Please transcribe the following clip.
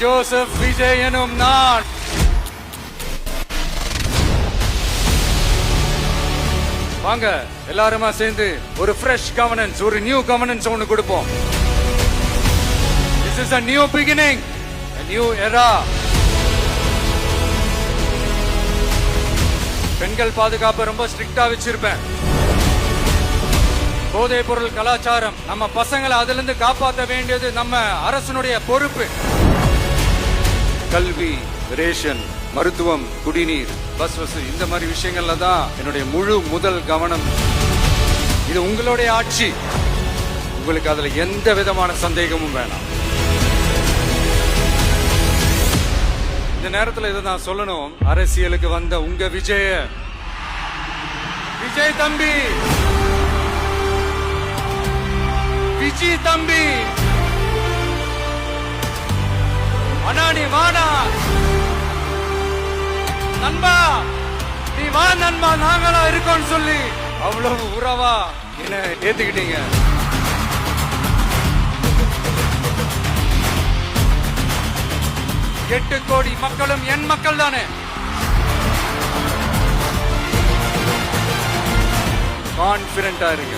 Joseph Vijay எனும் நான் வாங்க எல்லாருமா சேர்ந்து ஒரு ஃப்ரெஷ் கவர்னன்ஸ், ஒரு நியூ கவர்னன்ஸ் ஒன்னு கொடுப்போம். This is a new beginning, a new era. பெண்கள் பாதுகாப்பு ரொம்ப ஸ்ட்ரிக்ட்டா வச்சிருப்பேன். போதைப் பொருள் கலாச்சாரம், நம்ம பசங்களை அதுல இருந்து காப்பாற்ற வேண்டியது நம்ம அரசனுடைய பொறுப்பு. கல்வி, ரேஷன், மருத்துவம், குடிநீர், பஸ் வசதி, இந்த மாதிரி விஷயங்கள்ல தான் என்னுடைய முழு முதல் கவனம். இது உங்களுடைய ஆட்சி, உங்களுக்கு அதுல எந்த விதமான சந்தேகமும் வேணாம். இந்த நேரத்தில் இதை நான் சொல்லணும். அரசியலுக்கு வந்த உங்க விஜய் தம்பி, விஜய் தம்பி, அண்ணா நீ வாடா நண்பா, நீ வா நண்பா, நாங்களா இருக்கோம்னு சொல்லி அவ்வளவு உறவா என்ன ஏத்துக்கிட்டீங்க. 8 கோடி மக்களும் என் மக்கள் தானே. கான்பிடண்டா இருங்க.